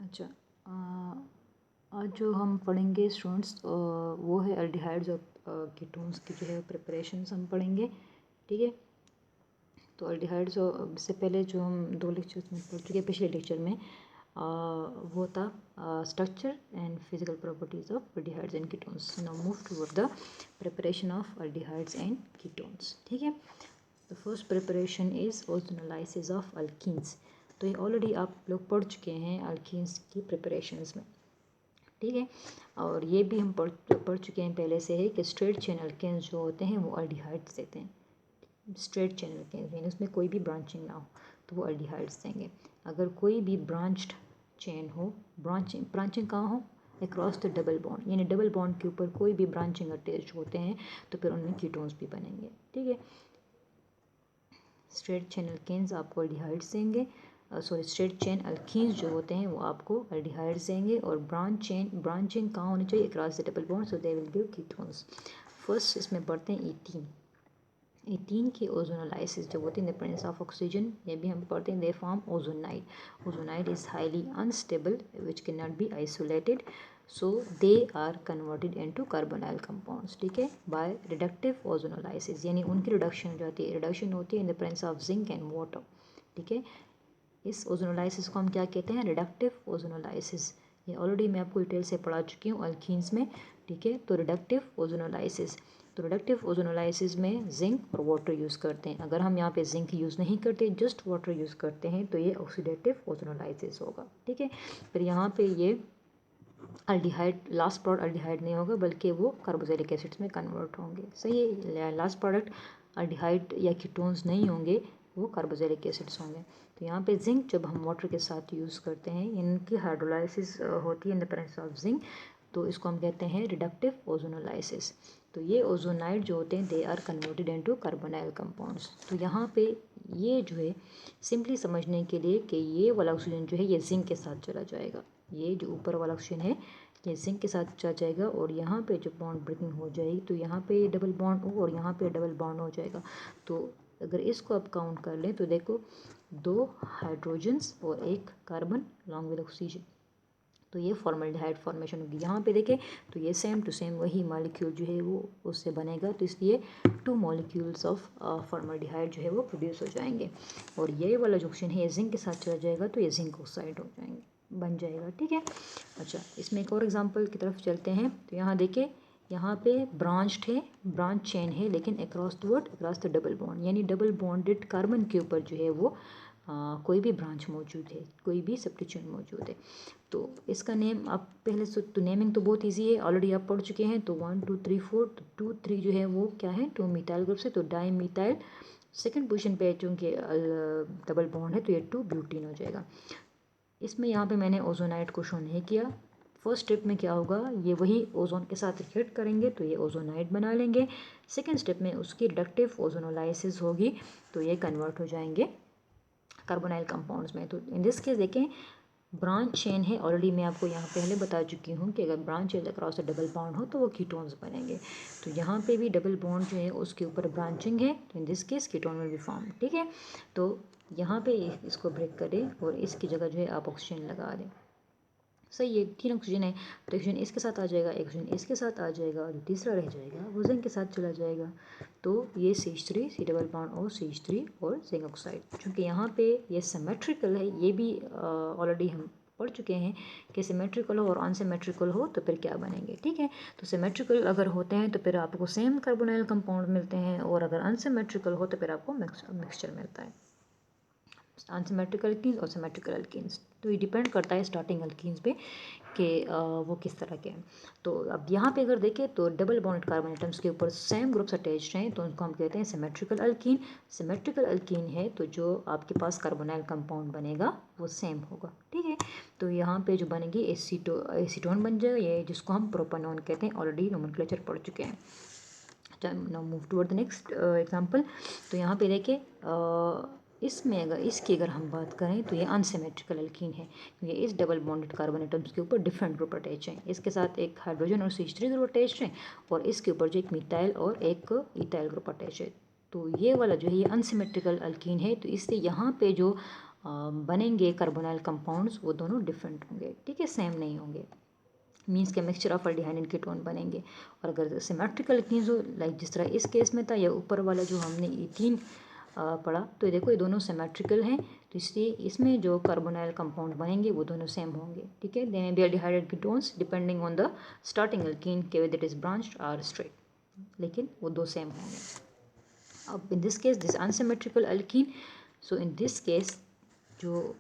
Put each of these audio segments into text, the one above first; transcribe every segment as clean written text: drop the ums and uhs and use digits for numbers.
अच्छा, आज जो हम पढ़ेंगे स्टूडेंट्स वो है अल्डिहाइड्स और कीटोन्स की जो है प्रिपरेशंस हम पढ़ेंगे। ठीक है, तो अल्डिहाइड्स से पहले जो हम 2 लेक्चर्स में पढ़ चुके हैं पिछले लेक्चर में, वो था structure and physical properties of aldehydes and ketones. Now move toward the preparation of aldehydes and ketones. ठीक है, the first preparation is ozonolysis of alkenes. तो ये ऑलरेडी आप लोग पढ़ चुके हैं अल्कीन्स की प्रिपरेशंस में। ठीक है, और ये भी हम पढ़ चुके हैं पहले से ही कि स्ट्रेट चेन अल्केन्स जो होते हैं वो अल्डिहाइड्स देते हैं। स्ट्रेट चेन अल्केन्स यानी उसमें कोई भी ब्रांचिंग ना हो तो वो अल्डिहाइड्स देंगे। अगर कोई भी ब्रांच्ड चेन हो, ब्रांचिंग कहाँ हो, अक्रॉस द डबल बॉन्ड, यानी डबल बॉन्ड के ऊपर कोई भी ब्रांचिंग अटैच होते हैं तो फिर उनमें कीटोन्स भी बनेंगे। ठीक है, स्ट्रेट चेन अल्केन्स आपको अल्डिहाइड्स देंगे, स्ट्रेट चेन अल्कीन्स जो होते हैं वो आपको अल्डिहाइड्स देंगे। और ब्रांचिंग कहाँ होनी चाहिए, across the double bond, so they will give ketones. First इसमें पढ़ते हैं एटीन की ओजोनोलाइसिस जो होती है in the presence of oxygen. ये भी हम पढ़ते हैं, they form ozonide is highly unstable which can not be isolated, so they are converted into carbonyl compounds. ठीक है, बाय रिडक्टिव ओजोनोलाइसिस, यानी उनकी रिडक्शन जो होती है, रिडक्शन होती है in the presence of zinc and water. ठीक है, इस ओजोनोलाइसिस को हम क्या कहते हैं, रिडक्टिव ओजोनोलाइसिस। ये ऑलरेडी मैं आपको डिटेल से पढ़ा चुकी हूँ अल्कीन्स में। ठीक है, तो रिडक्टिव ओजोनोलाइसिस, तो रिडक्टिव ओजोनोलाइसिस में जिंक और वाटर यूज़ करते हैं। अगर हम यहाँ पे जिंक यूज़ नहीं करते, जस्ट वाटर यूज़ करते हैं, तो ये ऑक्सीडेटिव ओजोनोलाइसिस होगा। ठीक है, फिर यहाँ पे ये अल्डिहाइड, लास्ट प्रोडक्ट अल्डिहाइड नहीं होगा बल्कि वो कार्बोक्सिलिक एसिड्स में कन्वर्ट होंगे। सही है, लास्ट प्रोडक्ट अल्डिहाइड या कीटोन्स नहीं होंगे, वो कार्बोक्सिलिक एसिड्स होंगे। तो यहाँ पे जिंक जब हम वाटर के साथ यूज़ करते हैं, इनकी हाइड्रोलाइसिस होती है in the presence of zinc, तो इसको हम कहते हैं रिडक्टिव ओजोनोलाइसिस। तो ये ओजोनाइड जो होते हैं they are converted into carbonyl compounds. तो यहाँ पे ये जो है सिंपली समझने के लिए कि ये वाला ऑक्सीजन जो है ये जिंक के साथ चला जाएगा, ये जो ऊपर वाला ऑक्सीजन है ये जिंक के साथ चला जाएगा, और यहाँ पे जो बॉन्ड ब्रेकिंग हो जाएगी तो यहाँ पे डबल बॉन्ड हो और यहाँ पे डबल बॉन्ड हो जाएगा। तो अगर इसको आप काउंट कर लें तो देखो 2 हाइड्रोजन्स और 1 कार्बन अलॉन्ग विद ऑक्सीजन, तो ये फॉर्मल्डिहाइड फॉर्मेशन होगी। यहाँ पे देखें तो ये सेम टू सेम वही मॉलिक्यूल जो है वो उससे बनेगा, तो इसलिए 2 मॉलिक्यूल्स ऑफ फॉर्मल्डिहाइड जो है वो प्रोड्यूस हो जाएंगे। और ये वाला जो ऑक्सीजन है ये जिंक के साथ चला जाएगा तो ये जिंक ऑक्साइड हो जाएंगे, बन जाएगा। ठीक है, अच्छा इसमें एक और एग्जांपल की तरफ चलते हैं। तो यहाँ देखिए, यहाँ पे ब्रांच्ड है, ब्रांच चेन है, लेकिन across the word, across the double bond, यानी डबल बॉन्डेड कार्बन के ऊपर जो है वो कोई भी ब्रांच मौजूद है, कोई भी सब्स्टिट्यूएंट मौजूद है। तो इसका नेम आप पहले से, तो नेमिंग तो बहुत इजी है, ऑलरेडी आप पढ़ चुके हैं। तो 1 2 3 4, तो 2 3 जो है वो क्या है, 2 मिथाइल ग्रुप से, तो डाई मिथाइल। सेकेंड पोजीशन पे चूँकि डबल बॉन्ड है तो ये 2 ब्यूटीन हो जाएगा। इसमें यहाँ पे मैंने ओजोनाइड को शो नहीं किया। फर्स्ट स्टेप में क्या होगा, ये वही ओजोन के साथ रिएक्ट करेंगे तो ये ओजोनाइड बना लेंगे। सेकेंड स्टेप में उसकी रिडक्टिव ओजोनोलाइसिस होगी तो ये कन्वर्ट हो जाएंगे कार्बोनाइल कंपाउंड्स में। तो इन दिस केस देखें, ब्रांच चेन है, ऑलरेडी मैं आपको यहाँ पहले बता चुकी हूँ कि अगर branch chain across the double bond हो तो वो कीटोन्स बनेंगे। तो यहाँ पे भी डबल बॉन्ड जो है उसके ऊपर ब्रांचिंग है, तो इन this case ketone will be form. ठीक है, तो यहाँ पे इसको ब्रेक करें और इसकी जगह जो है आप ऑक्सीजन लगा दें। सही है, 3 ऑक्सीजन है तो ऑक्सीजन इसके साथ आ जाएगा, ऑक्सीजन इसके साथ आ जाएगा, जो तीसरा रह जाएगा वो जिंक के साथ चला जाएगा। तो ये CH3 C डबल बॉन्ड और CH3 और जिंक ऑक्साइड। चूँकि यहाँ पे ये सिमेट्रिकल है, ये भी ऑलरेडी हम पढ़ चुके हैं कि सिमेट्रिकल हो और अनसिमेट्रिकल हो तो फिर क्या बनेंगे। ठीक है, तो सिमेट्रिकल अगर होते हैं तो फिर आपको सेम कार्बोनाइल कंपाउंड मिलते हैं, और अगर अनसिमेट्रिकल हो तो फिर आपको मिक्सचर मिलता है, अनसिमेट्रिकल अल्कीन्स और सिमेट्रिकल अल्कीन्स। तो ये डिपेंड करता है स्टार्टिंग अल्कीन्स पे कि वो किस तरह के हैं। तो अब यहाँ पे अगर देखें तो डबल बॉन्डेड कार्बन एटम्स के ऊपर सेम ग्रुप्स अटैच्ड हैं तो उनको हम कहते हैं सिमेट्रिकल अल्कीन। सिमेट्रिकल अल्कीन है तो जो आपके पास कार्बोनाइल कंपाउंड बनेगा वो सेम होगा। ठीक है, तो यहाँ पे जो बनेगी एसीटोन बन जाएगा, ये जिसको हम प्रोपेनॉन कहते हैं, ऑलरेडी नोमेनक्लेचर पढ़ चुके हैं। Now move toward the next example. तो यहाँ पे देखिए, इसमें अगर हम बात करें तो ये अनसिमेट्रिकल अल्कीन है, क्योंकि इस डबल बॉन्डेड कार्बन एटम्स के ऊपर डिफरेंट ग्रुप अटैच हैं। इसके साथ एक हाइड्रोजन और CH3 ग्रुप अटैच है, और इसके ऊपर जो एक मिथाइल और एक इथाइल ग्रुप अटैच है। तो ये वाला जो है ये अनसिमेट्रिकल अल्कीन है, तो इससे यहाँ पे जो बनेंगे कार्बोनाइल कंपाउंड्स वो दोनों डिफरेंट होंगे, ठीक है, सेम नहीं होंगे। मीन्स के mixture of aldehyde and ketone बनेंगे। और अगर सिमेट्रिकल कीन्स हो, लाइक जिस तरह इस केस में था, या ऊपर वाला जो हमने इथीन पढ़ा, तो देखो ये दोनों सिमेट्रिकल हैं, तो इसलिए इसमें जो कार्बोनाइल कंपाउंड बनेंगे वो दोनों सेम होंगे, ठीक है। They may be aldehyde and ketones depending on the starting alkene के वेदर इट इज ब्रांच्ड और स्ट्रेट, लेकिन वो दो सेम होंगे। अब in this case this unsymmetrical alkene, so in this case जो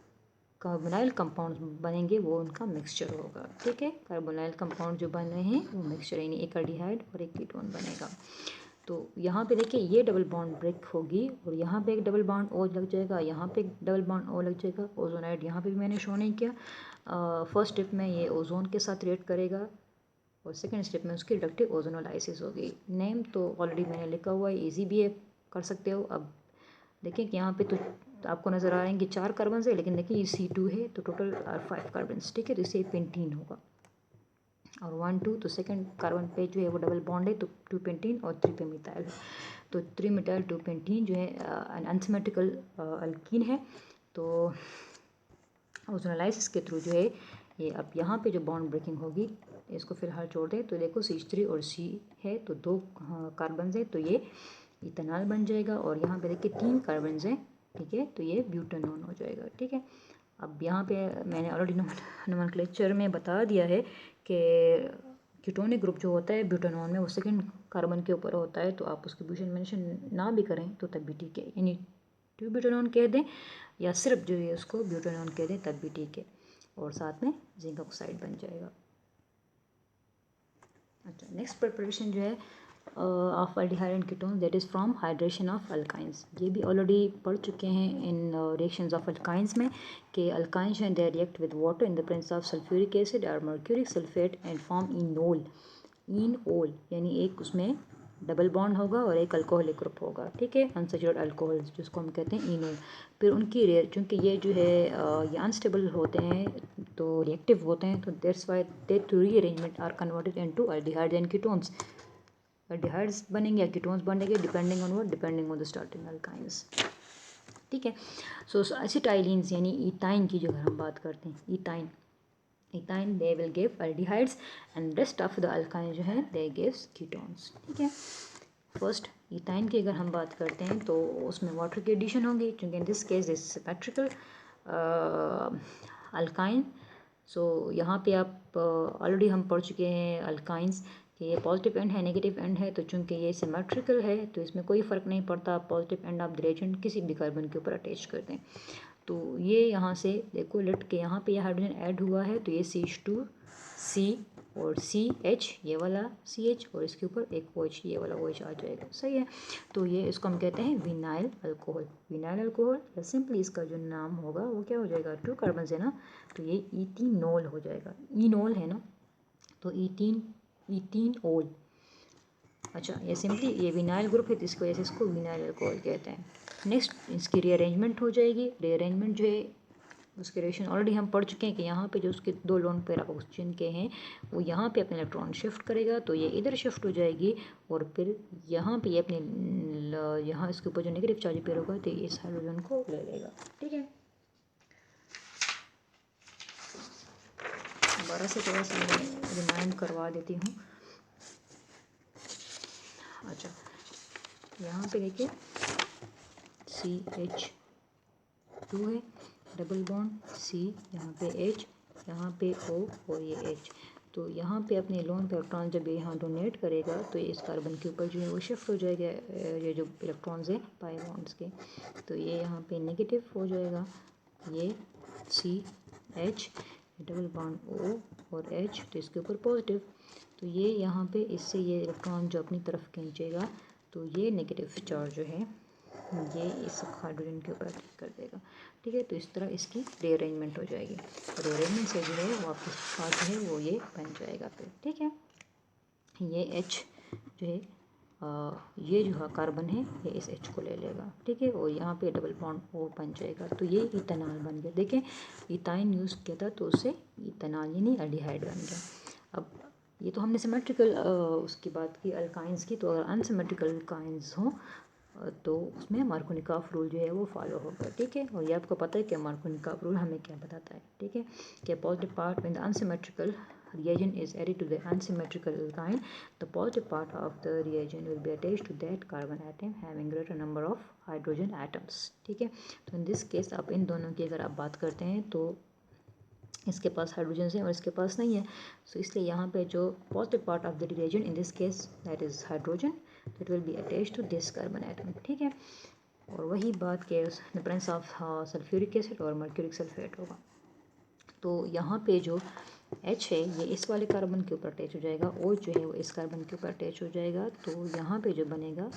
कार्बोनाइल कंपाउंड बनेंगे वो उनका मिक्सचर होगा, ठीक है। कार्बोनाइल कंपाउंड जो बन रहे हैं वो मिक्सचर, यानी एक अल्डिहाइड और एक कीटोन बनेगा। तो यहाँ पे देखिए ये डबल बॉन्ड ब्रेक होगी और यहाँ पे एक डबल बॉन्ड और लग जाएगा, यहाँ पे एक डबल बॉन्ड और लग जाएगा। ओजोनाइड यहाँ पे भी मैंने शो नहीं किया। फर्स्ट स्टेप में ये ओजोन के साथ रिएक्ट करेगा और सेकेंड स्टेप में उसकी रिडक्टिव ओजोनोलाइसिस होगी। नेम तो ऑलरेडी मैंने लिखा हुआ है, ईजी भी है, कर सकते हो। अब देखिए कि यहाँ पे तो आपको नज़र आ रहे हैं कि 4 कार्बन है, लेकिन देखिए ये C2 है तो टोटल 5 कार्बन, ठीक है। तो इसे पेंटीन होगा और 1 2 तो सेकंड कार्बन पे जो है वो डबल बॉन्ड है, तो 2 पेंटीन और 3 पे मिथाइल है, तो 3 मिथाइल 2 पेंटीन जो है अनसिमेट्रिकल अल्कीन है। तो ओजोनोलाइसिस के थ्रू जो है ये अब यहाँ पे जो बॉन्ड ब्रेकिंग होगी, इसको फिलहाल छोड़ दें, तो देखो CH3 और C है तो 2 कार्बन है, तो ये इथेनॉल बन जाएगा। और यहाँ पे देखिए 3 कार्बन है, ठीक है, तो ये ब्यूटानॉन हो जाएगा, ठीक है। अब यहाँ पे मैंने ऑलरेडी नोमेनक्लेचर में बता दिया है कि कीटोनिक ग्रुप जो होता है ब्यूटानॉन में वो सेकंड कार्बन के ऊपर होता है, तो आप उसकी पोजीशन मेंशन ना भी करें तो तब भी ठीक है, यानी 2 ब्यूटानॉन कह दें या सिर्फ जो है उसको ब्यूटानॉन कह दें तब भी ठीक है, और साथ में जिंक ऑक्साइड बन जाएगा। अच्छा, नेक्स्ट प्रिपरेशन जो है of aldehyde and ketone, that is from hydration of alkynes. ये भी ऑलरेडी पढ़ चुके हैं इन रिएक्शंस ऑफ अल्काइंस में कि अल्काइंस हैं they react with water in the presence of sulphuric acid और mercuric sulphate and form enol. Enol यानी एक उसमें डबल बॉन्ड होगा और एक अल्कोहलिक ग्रुप होगा, ठीक है, अनसैचुरेटेड अल्कोहल जिसको हम कहते हैं इनोल। फिर उनकी चूँकि ये जो है ये अनस्टेबल होते हैं तो रिएक्टिव होते हैं, तो that's why due to rearrangement are converted into aldehydes and ketones. Aldehydes बनेंगे या कीटोन्स बनेंगे depending on what, depending on the starting alkynes, ठीक है। सो एसिटाइलिन्स यानी इथाइन की जो हम बात करते हैं, ethyne they will give aldehydes and rest of the alkyne जो है दे गिव्स कीटोन्स, ठीक है। फर्स्ट इथाइन की अगर हम बात करते हैं तो उसमें वाटर की एडिशन होगी, क्योंकि in this case is symmetrical alkyne. So यहाँ पे आप ऑलरेडी हम पढ़ चुके हैं अल्काइंस कि ये पॉजिटिव एंड है नेगेटिव एंड है, तो चूंकि ये सिमेट्रिकल है तो इसमें कोई फ़र्क नहीं पड़ता आप positive end of the reagent किसी भी कार्बन के ऊपर अटैच कर दें। तो ये यहाँ से देखो लेट के यहाँ पे ये हाइड्रोजन ऐड हुआ है, तो ये CH2C और CH ये वाला CH और इसके ऊपर एक OH ये वाला OH आ जाएगा, सही है। तो ये इसको हम कहते हैं विनाइल अल्कोहल। विनाइल अल्कोहल या सिंपली इसका जो नाम होगा वो क्या हो जाएगा, 2 कार्बन है ना, तो ये इथीनोल हो जाएगा। इनोल है ना, तो इथीनोल। अच्छा, ये सिंपली ये विनाइल ग्रुप है तो इसकी वजह से इसको विनाइल अल्कोहल कहते हैं। नेक्स्ट इसकी रीअरेंजमेंट हो जाएगी। रीअरेंजमेंट जो है उसके रिएक्शन ऑलरेडी हम पढ़ चुके हैं कि यहाँ पे जो उसके 2 लोन पेयर ऑक्सीजन के हैं वो यहाँ पे अपने इलेक्ट्रॉन शिफ्ट करेगा, तो ये इधर शिफ्ट हो जाएगी और फिर यहाँ पे ये अपने यहाँ इसके ऊपर जो नेगेटिव चार्ज पेयर होगा तो इस हाइड्रोजन को ले लेगा, ठीक है। दोबारा से थोड़ा सा रिमाइंड करवा देती हूँ। अच्छा, यहाँ पे देखिए CH2 है, डबल बॉन्ड C, यहाँ पे H, यहाँ पे O और ये H। तो यहाँ पे अपने लोन पे इलेक्ट्रॉन जब यहाँ डोनेट करेगा तो ये इस कार्बन के ऊपर जो है वो शिफ्ट हो जाएगा, ये जो इलेक्ट्रॉन्स हैं पाई बॉन्ड्स के, तो ये यहाँ पे नेगेटिव हो जाएगा, ये CH डबल बॉन्ड O और H, तो इसके ऊपर पॉजिटिव, तो ये यहाँ पे इससे ये इलेक्ट्रॉन जो अपनी तरफ खींचेगा तो ये नेगेटिव चार्ज जो है ये इस हाइड्रोजन के ऊपर अटैक कर देगा, ठीक है। तो इस तरह इसकी रीअरेंजमेंट हो जाएगी, रीअरेंजमेंट से जो है वापस पार्ट जो है वो ये बन जाएगा फिर, ठीक है। ये H जो है ये जो है कार्बन है ये इस H को ले लेगा, ठीक है, और यहाँ पे डबल बॉन्ड O बन जाएगा, तो ये इथेनॉल बन गया। देखें इथाइन यूज़ किया था तो उससे इथेनॉल यानी एल्डिहाइड बन गया। अब ये तो हमने सिमेट्रिकल उसकी बात की अल्काइंस की, तो अगर अनसिमेट्रिकल अल्काइंस हों तो उसमें मार्कोनिकॉफ रूल जो है वो फॉलो होगा, ठीक है। और ये आपको पता है कि मार्कोनिकॉफ रूल हमें क्या बताता है, ठीक है, कि positive part when the unsymmetrical reagent is added to the unsymmetrical alkyne, the positive part of the reagent will be attached to that carbon atom having greater number of hydrogen atoms, ठीक है। तो इन this case आप इन दोनों की अगर आप बात करते हैं तो इसके पास हाइड्रोजन है और इसके पास नहीं है, सो इसलिए यहाँ पे जो positive part of the reagent in this case that is hydrogen, that will be attached to this carbon atom, ठीक है। और वही बात के the presence of sulphuric acid और मर्क्यूरिक सल्फेट होगा। तो यहाँ पे जो H है ये इस वाले कार्बन के ऊपर अटैच हो जाएगा, और जो है वो इस कार्बन के ऊपर अटैच हो जाएगा। तो यहाँ पे जो बनेगा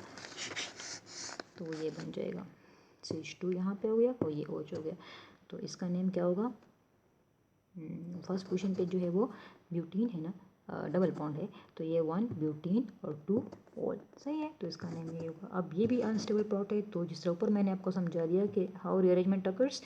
तो ये बन जाएगा CH2 यहाँ पे हो गया और ये OH हो गया। तो इसका नेम क्या होगा, फर्स्ट पोजीशन पे जो है वो ब्यूटीन है ना, डबल बॉन्ड है, तो ये 1 ब्यूटीन और 2 ओल, सही है। तो इसका नेम ये होगा। अब ये भी अनस्टेबल प्लॉट है, तो जिस तरह ऊपर मैंने आपको समझा दिया कि हाउ रीअरेंजमेंट अकर्स,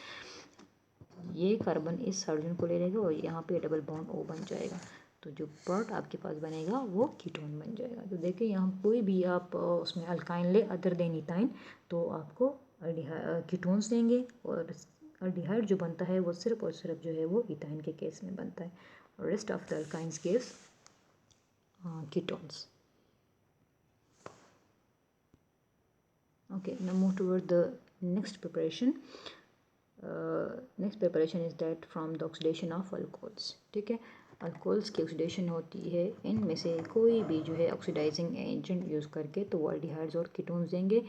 ये कार्बन इस हाइड्रोजन को ले लेगा और यहाँ पे डबल बॉन्ड O बन जाएगा। तो जो प्लॉट आपके पास बनेगा वो कीटोन बन जाएगा। तो देखिए यहाँ कोई भी आप उसमें अल्काइन ले अदर देन इथाइन, तो आपको कीटोन्स देंगे, और अल्डिहाइड जो बनता है वो सिर्फ और सिर्फ जो है वो इथाइन के केस में बनता है, और rest of the alkynes case ketones. Okay, now move toward the next preparation. Next preparation is that from the oxidation of alcohols, ठीक है। अल्कोहल्स की ऑक्सीडेशन होती है इनमें से कोई भी जो है ऑक्सीडाइजिंग एजेंट यूज़ करके, तो वो अल्डिहाइड्स और कीटोन्स देंगे।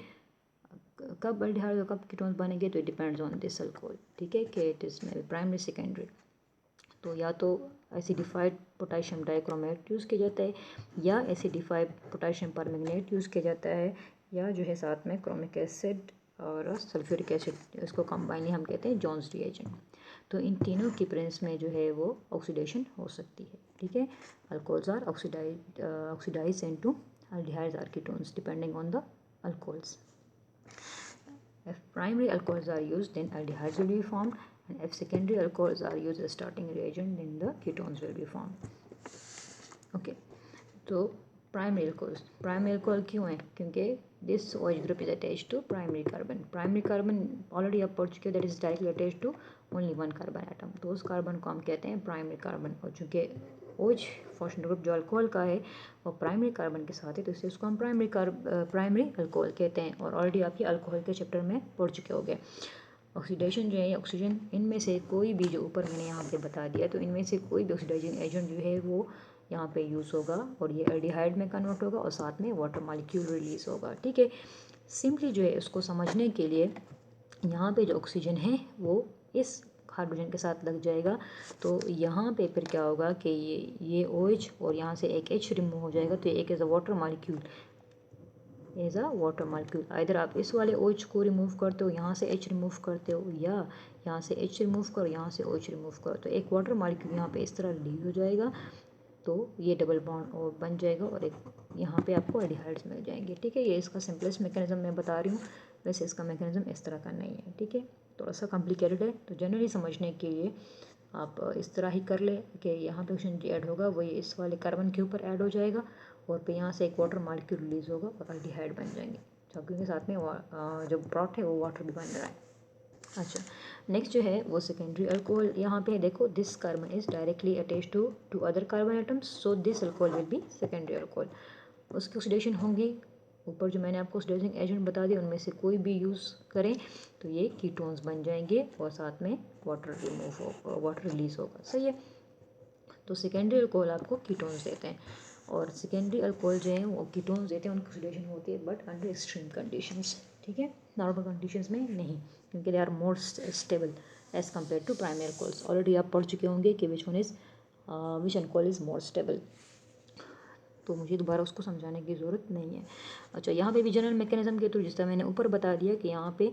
कब अल्डिहाइड और कब कीटोन्स बनेंगे, तो it depends on this alcohol, ठीक है, कि it is may primary secondary. तो या तो एसिडिफाइड पोटेशियम डाइक्रोमेट यूज़ किया जाता है, या एसिडिफाइड पोटेशियम परमैंगनेट यूज़ किया जाता है, या जो है साथ में क्रोमिक एसिड और सल्फ्यूरिक एसिड, इसको कंबाइन हम कहते हैं जॉन्स रिएजेंट। तो इन तीनों की प्रेजेंस में जो है वो ऑक्सीडेशन हो सकती है, ठीक है। Alcohols are oxidise into aldehydes or ketones depending on the alcohols. If primary alcohols are used, then aldehydes will be formed, and if secondary alcohols are used as starting reagent, then the ketones will be formed. Okay, तो primary alcohol क्यों है, क्योंकि this OH group is attach to primary carbon already आप पढ़ चुके हो, that is directly attach to only one carbon atom, तो उस कार्बन को हम कहते हैं प्राइमरी कार्बन। और चूँकि OH फॉस्फेट ग्रुप जो अल्कोहल का है वो प्राइमरी कार्बन के साथ है, तो इसलिए उसको हम प्राइमरी अल्कोहल कहते हैं। और ऑलरेडी आप ये अल्कोहल के चैप्टर में पढ़ चुके होंगे। ऑक्सीडेशन जो है ऑक्सीजन, इनमें से कोई भी जो ऊपर मैंने यहाँ पे बता दिया, तो इनमें से कोई भी ऑक्सीडाइजिंग एजेंट जो है वो यहाँ पे यूज़ होगा, और ये एल्डिहाइड में कन्वर्ट होगा, और साथ में वाटर मॉलिक्यूल रिलीज़ होगा, ठीक है। सिंपली जो है उसको समझने के लिए यहाँ पे जो ऑक्सीजन है वो इस हाइड्रोजन के साथ लग जाएगा, तो यहाँ पे फिर क्या होगा कि ये OH और यहाँ से एक H रिमूव हो जाएगा, तो एक एज अ वाटर मॉलिक्यूल इधर आप इस वाले OH को रिमूव करते हो, यहाँ से H रिमूव करते हो, या यहाँ से H रिमूव करो, यहाँ से OH रिमूव करो, तो एक वाटर मॉलिक्यूल यहाँ पे इस तरह रिलीज हो जाएगा, तो ये डबल बॉन्ड और बन जाएगा, और एक यहाँ पे आपको एल्डिहाइड्स मिल जाएंगे, ठीक है। ये इसका सिंपलेस्ट मैकेनिज्म मैं बता रही हूँ, वैसे इसका मैकेनिज्म इस तरह का नहीं है, ठीक है, थोड़ा सा कॉम्प्लिकेटेड है। तो जनरली समझने के लिए आप इस तरह ही कर ले कि यहाँ पे ऑक्सीजन ऐड होगा, वो ये इस वाले कार्बन के ऊपर ऐड हो जाएगा, और फिर यहाँ से एक वाटर मॉलिक्यूल रिलीज होगा और एल्डिहाइड बन जाएंगे, क्योंकि साथ में जो प्रोडक्ट है वो वाटर भी बन रहा है। अच्छा, नेक्स्ट जो है वो सेकेंडरी अल्कोहल। यहाँ पे देखो this carbon is directly attach to other carbon atoms, so this alcohol will be secondary alcohol. उसकी ऑक्सीडेशन होंगी, ऊपर जो मैंने आपको ऑक्सीडाइजिंग एजेंट बता दिया उनमें से कोई भी यूज़ करें तो ये कीटोन्स बन जाएंगे, और साथ में वाटर रिलीज होगा, सही है। तो सेकेंडरी अल्कोहल आपको कीटोन्स देते हैं, और सेकेंडरी अल्कोहल जो है वो कीटोन्स देते हैं, उनकी ऑक्सीडेशन होती है बट अंडर एक्सट्रीम कंडीशंस, ठीक है, नॉर्मल कंडीशंस में नहीं, क्योंकि they are more stable as compare to primary alcohols. Already आप पढ़ चुके होंगे कि which alcohol is more stable, तो मुझे दोबारा उसको समझाने की ज़रूरत नहीं है। अच्छा, यहाँ पे भी जनरल मैकेनिज्म के थ्रू, जिस तरह मैंने ऊपर बता दिया कि यहाँ पे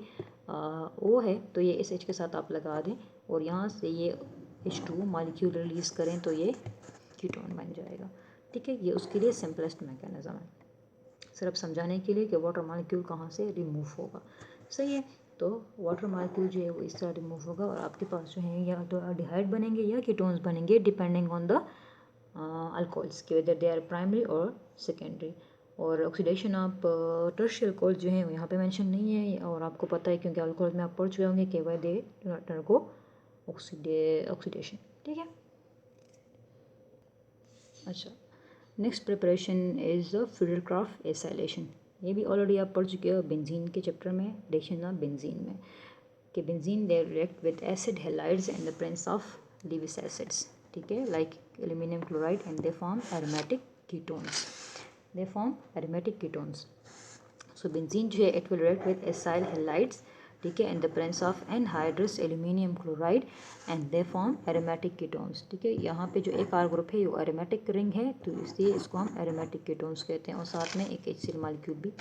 O है तो ये इस H के साथ आप लगा दें, और यहाँ से ये H2 मॉलिक्यूल रिलीज़ करें तो ये कीटोन बन जाएगा, ठीक है। ये उसके लिए सिंपलेस्ट मैकेनिज्म है, सिर्फ समझाने के लिए कि वाटर मॉलिक्यूल कहाँ से रिमूव होगा, सही है। तो वाटर मॉलिक्यूल जो है वो इस तरह रिमूव होगा, और आपके पास जो है या तो एल्डिहाइड बनेंगे या कीटोन्स बनेंगे, डिपेंडिंग ऑन द अल्कोहल्स के वेदर दे आर प्राइमरी और सेकेंडरी। और ऑक्सीडेशन आप टर्शियल अल्कोहल जो है यहाँ पे मेंशन नहीं है, और आपको पता है क्योंकि अल्कोहल में आप पढ़ चुके होंगे कि वाई दे अंडरगो ऑक्सीडेशन, ठीक है। अच्छा, next preparation is the Friedel Crafts acylation. ये भी ऑलरेडी आप पढ़ चुके हो बेंजीन के चैप्टर में, रिएक्शन ऑफ बेंजीन में, कि benzene they react with acid halides and the presence of Lewis acids, ठीक है, like aluminium chloride, and they form aromatic ketones, they form aromatic ketones. So benzene जो है it will react with acyl halides, ठीक है, and the presence of anhydrous aluminium chloride and they form aromatic ketones, ठीक है। यहाँ पे जो एक आर ग्रुप है वो एरोमेटिक रिंग है, तो इसलिए इसको हम एरोमेटिक कीटोन्स कहते हैं, और साथ में एक HCl मॉलिक्यूल भी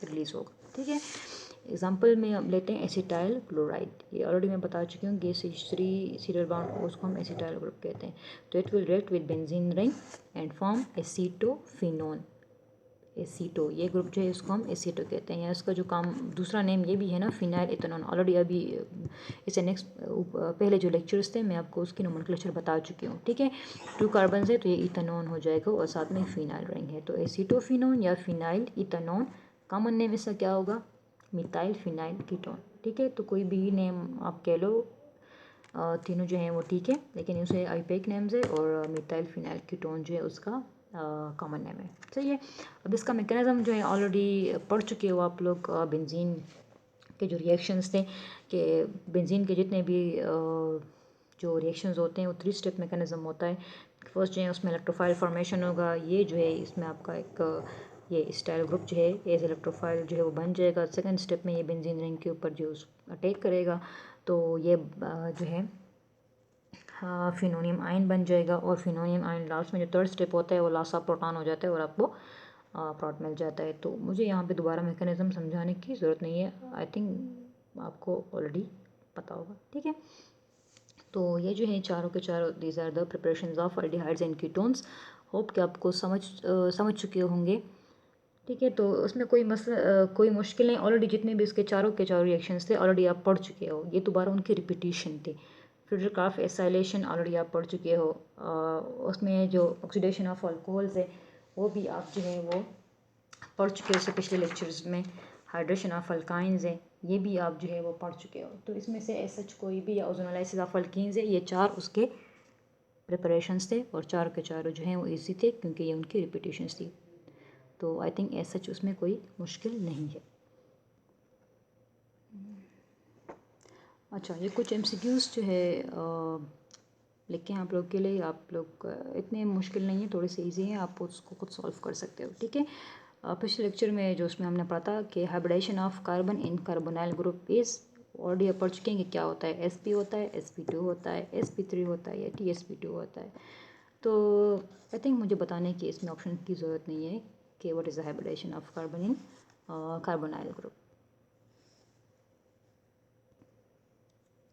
रिलीज होगा, ठीक है। एग्जाम्पल में हम लेते हैं एसिटाइल क्लोराइड, ये ऑलरेडी मैं बता चुकी हूँ कि CH3 सीरियल बॉन्ड उसको हम एसिटाइल ग्रुप कहते हैं। तो it will react with benzene ring and form acetophenone, aceto, ये ग्रुप जो है इसको हम एसीटो कहते हैं, या इसका जो काम दूसरा नेम ये भी है ना, फिनाइल इथेनॉल। ऑलरेडी अभी इसे नेक्स्ट पहले जो लेक्चर्स थे मैं आपको उसकी नोमेनक्लेचर बता चुकी हूँ, ठीक है। 2 कार्बन है तो ये इथेनॉन हो जाएगा, और साथ में फिनाइल रिंग है, तो एसीटोफिनोन या फिनाइल इथेनॉन, कॉमन नेम इसका क्या होगा, मिथाइल फिनाइल कीटोन, ठीक है। तो कोई भी नेम आप कह लो, तीनों जो हैं वो ठीक है, लेकिन उसे आईपेक नेम्स है, और मिथाइल फिनाइल कीटोन जो है उसका कॉमन नेम है, सही है। अब इसका मैकेनिज्म जो है ऑलरेडी पढ़ चुके हो आप लोग, बेंजीन के जो रिएक्शंस थे, कि बेंजीन के जितने भी जो रिएक्शंस होते हैं वो 3 स्टेप मैकेनिज्म होता है। फर्स्ट जो है उसमें इलेक्ट्रोफाइल फॉर्मेशन होगा, ये जो है इसमें आपका एक ये स्टाइल ग्रुप जो है एज इलेक्ट्रोफाइल जो है वो बन जाएगा। सेकंड स्टेप में ये बेंजीन रिंग के ऊपर जो अटैक करेगा, तो ये जो है फिनोनियम आयन बन जाएगा, और फिनोनियम आयन लास्ट में जो थर्ड स्टेप होता है वो लासा प्रोटॉन हो जाता है, और आपको प्रोट मिल जाता है। तो मुझे यहाँ पे दोबारा मैकेनिज्म समझाने की ज़रूरत नहीं है, आई थिंक आपको ऑलरेडी पता होगा, ठीक है। तो ये जो है चारों के चारों these are the preparations of aldehydes and ketones. Hope कि आपको समझ चुके होंगे, ठीक है। तो उसमें कोई मसला कोई मुश्किल नहीं, ऑलरेडी जितने भी इसके चारों के चारों रिएक्शंस थे ऑलरेडी आप पढ़ चुके हो, ये दोबारा उनकी रिपीटिशन थी। फ्यूडरक्राफ्ट एसाइलेशन ऑलरेडी आप पढ़ चुके हो, उसमें जो ऑक्सीडेशन ऑफ अल्कोहल्स है वो भी आप जो है वो पढ़ चुके हो, उससे पिछले लेक्चर्स में हाइड्रेशन ऑफ अल्काइंस है, ये भी आप जो है वो पढ़ चुके हो। तो इसमें से ऐसा कोई भी, या ओजोनोलाइसिस ऑफ अल्कीन्स है, ये 4 उसके प्रिपरेशंस थे, और 4 के चारों जो हैं वो ईजी थे क्योंकि ये उनकी रिपीटेशंस थी। तो आई थिंक ऐसा उसमें कोई मुश्किल नहीं है। अच्छा, ये कुछ MCQs जो है लिखे हैं आप लोग के लिए, आप लोग इतने मुश्किल नहीं है, थोड़े से इजी हैं, आप उसको खुद सॉल्व कर सकते हो, ठीक है। पिछले लेक्चर में जो उसमें हमने पढ़ा था कि hybridisation of carbon in carbonyl group is, already पढ़ चुके हैं कि क्या होता है, sp होता है, sp2 होता है, sp3 होता है, या tsp2 होता है। तो आई थिंक मुझे बताने की इसमें ऑप्शन की ज़रूरत नहीं है कि what is the hybridisation of carbon in carbonyl group.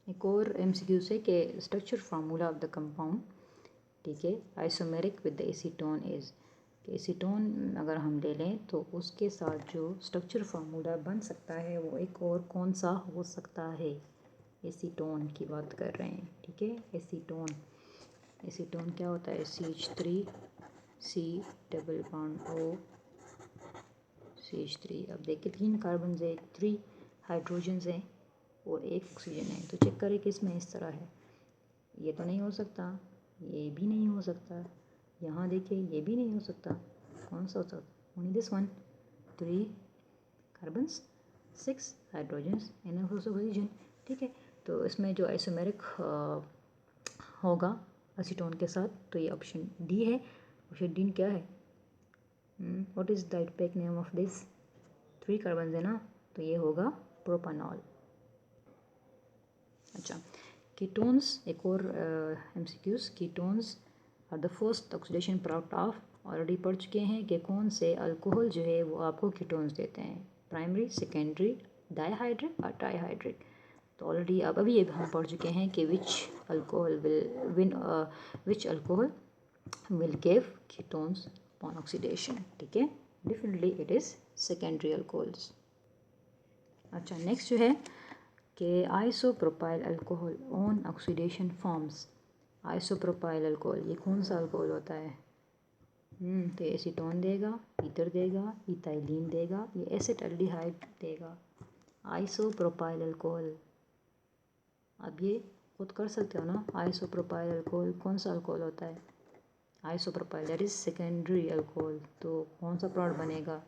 एक और MCQ से कि structure formula of the compound, ठीक है, isomeric with the acetone is, कि एसीटोन अगर हम ले लें तो उसके साथ जो स्ट्रक्चर फार्मूला बन सकता है वो एक और कौन सा हो सकता है, एसीटोन की बात कर रहे हैं, ठीक है। एसीटोन, एसीटोन क्या होता है, CH3 C double bond O CH3। अब देखिए 3 कार्बन है, 3 हाइड्रोजन्स हैं और 1 ऑक्सीजन है, तो चेक करें कि इसमें इस तरह है, ये तो नहीं हो सकता, ये भी नहीं हो सकता, यहाँ देखिए ये भी नहीं हो सकता, कौन सा हो सकता, only this one, 3 carbons 6 hydrogens and oxygen, ठीक है। तो इसमें जो आइसोमेरिक होगा एसीटोन के साथ, तो ये ऑप्शन डी है। ऑप्शन डी क्या है, what is the IUPAC name of this, 3 carbon है ना, तो ये होगा प्रोपानॉल। अच्छा, कीटोन्स, एक और MCQs, ketones are the first oxidation product of, already पढ़ चुके हैं कि कौन से अल्कोहल जो है वो आपको कीटोन्स देते हैं, प्राइमरी, सेकेंडरी, डाईहाइड्रिक और ट्राईहाइड्रिक। तो ऑलरेडी अब अभी ये हम पढ़ चुके हैं कि which alcohol will give ketones upon oxidation, ठीक है। Definitely it is secondary alcohols. अच्छा, नेक्स्ट जो है कि isopropyl alcohol on oxidation forms, isopropyl alcohol ये कौन सा अल्कोहल होता है, तो एसीटोन देगा, ईथर देगा, इथाइलिन देगा, ये एसिटाल्डिहाइड देगा, आइसोप्रोपाइल अल्कोहल। अब ये खुद कर सकते हो ना, आइसोप्रोपाइल अल्कोहल कौन सा अल्कोहल होता है? Isopropyl, that is secondary alcohol. तो कौन सा प्रोडक्ट बनेगा?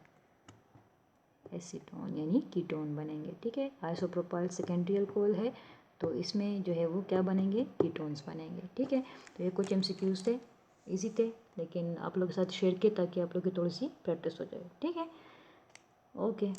एसीटोन यानी कीटोन बनेंगे। ठीक है, आइसोप्रोपाइल सेकेंडरी अल्कोहल है, तो इसमें जो है वो क्या बनेंगे? कीटोन्स बनेंगे। ठीक है, तो ये कुछ एमसीक्यूज थे, इजी थे, लेकिन आप लोग के साथ शेयर किए ताकि आप लोग की थोड़ी सी प्रैक्टिस हो जाए। ठीक है, ओके।